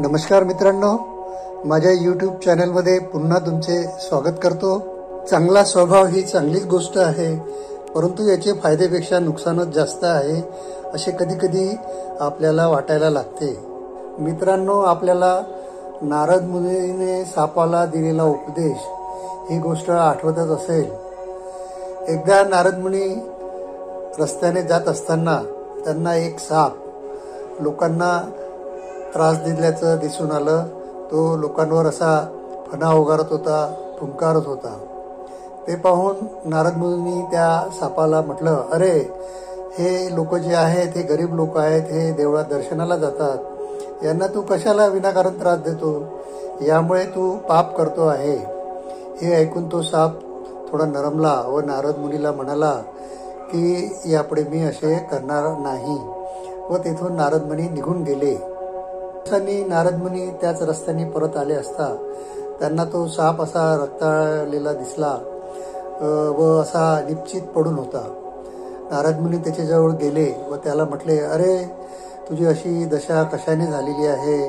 नमस्कार मित्रांनो, माझ्या YouTube चॅनलमध्ये पुन्हा तुमचे स्वागत करतो। चांगला स्वभाव ही चांगलीच गोष्ट आहे, परंतु याचे फायद्यापेक्षा नुकसानच जास्त आहे असे कधी-कधी आपल्याला वाटायला लागते। मित्रांनो, आपल्याला नारद मुनीने सापाला दिलेला उपदेश ही गोष्ट आठवतच असेल। एकदा नारद मुनी रस्त्याने जात असताना त्यांना एक साप लोकांना त्रास दिल्याचं दिसून आलं। तो लोकांवर असा फणा उगारत होता, फुंकारत होता। ते पाहून नारद मुनी त्या सापाला म्हटलं, अरे हे लोक जे आहेत हे गरीब लोक आहेत, हे देवळात दर्शनाला जातात, यांना तू कशाला विनाकारण त्रास देतो, यामुळे तू पाप करतो आहे। हे ऐकून तो साप थोडा नरमला व नारद मुनीला म्हणाला की यापुढे मी असे करणार नाही, व तेथून नारद मुनी निघून गेले। नारद मुनी त्याच रस्त्याने परत आले असता त्यांना तो साप असा रक्ताळलेला दिसला व असा निश्चित पडून होता। नारद मुनी त्याच्याजवळ गेले व त्याला म्हटले, अरे तुझी अशी दशा कशाने झालेली आहे,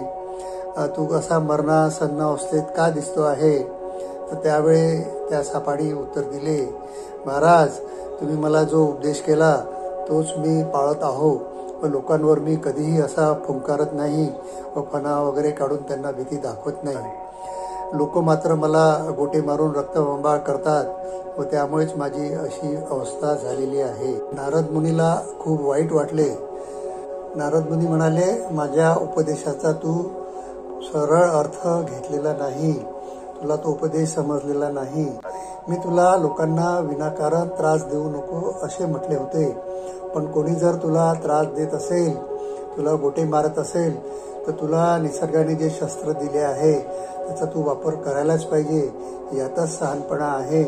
तू असा मरणासन्न अवस्थेत का दिसतो आहे। तर त्यावेळी त्या सापाने उत्तर दिले, महाराज तुम्ही मला जो उपदेश केला तोच मी पाळत आहो व लोकांवर मी कधीही असा फुंकारत नाही व फणा वगैरे काढून त्यांना भीती दाखवत नाही। लोक मात्र मला गोटे मारून रक्तबंबाळ करतात व त्यामुळेच माझी अशी अवस्था झालेली आहे। नारद मुनीला खूप वाईट वाटले। नारद मुनी म्हणाले, माझ्या उपदेशाचा तू सरळ अर्थ घेतलेला नाही, तुला तो उपदेश समजलेला नाही। मी तुला लोकांना विनाकारण त्रास देऊ नको असे म्हटले होते, पण कोणी जर तुला त्रास देत असेल, तुला गोटे मारत असेल, तर तुला निसर्गाने जे शस्त्र दिले आहे त्याचा तू वापर करायलाच पाहिजे, यातच शहाणपणा आहे।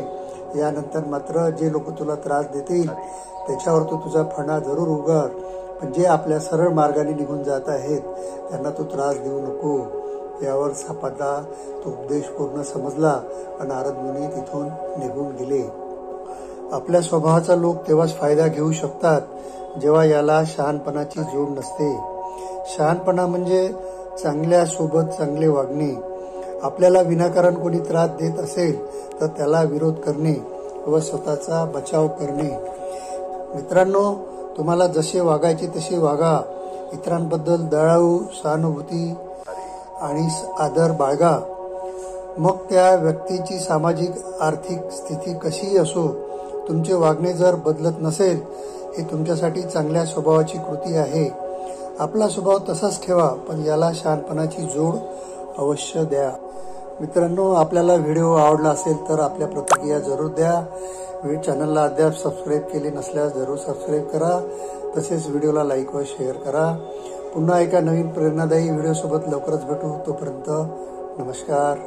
यानंतर मात्र जे लोक तुला त्रास देतील त्याच्यावर तू तुझा फणा जरूर उगार, पण जे आपल्या सरळ मार्गाने निघून जात आहेत त्यांना तू त्रास देऊ नको। यावर सापाला तो उपदेश पूर्ण समजला आणि नारद मुनी तिथून निघून गेले। आपल्या स्वभावाचा लोक तेव्हाच फायदा घेऊ शकतात जेव्हा याला शहाणपणाची जोड नसते। शहाणपणा म्हणजे चांगल्या सोबत चांगले वागणे। आपल्याला विनाकारण कोणी त्रास देत असेल तर त्याला विरोध करणे व स्वतःचा बचाव करणे। मित्रांनो, तुम्हाला जसे वागायचे तसे वागा, इतरांबद्दल दयाळू, सहानुभूती आणि आदर बाळगा। मग त्या व्यक्तीची सामाजिक आर्थिक स्थिती कशीही असो, तुमचे वागणे जर बदलत नसेल, हे तुमच्यासाठी चांगल्या स्वभावाची कृती आहे। आपला स्वभाव तसाच ठेवा, पण याला शहाणपणाची जोड अवश्य द्या। मित्रांनो, आपल्याला व्हिडिओ आवडला असेल तर आपल्या प्रतिक्रिया जरूर द्या। चॅनलला अद्याप सबस्क्राईब केले नसल्यास जरूर सबस्क्राईब करा, तसेच व्हिडिओला लाईक व शेअर करा। पुन्हा एका नवीन प्रेरणादायी व्हिडिओ सोबत लवकरच भेटू, तोपर्यंत नमस्कार।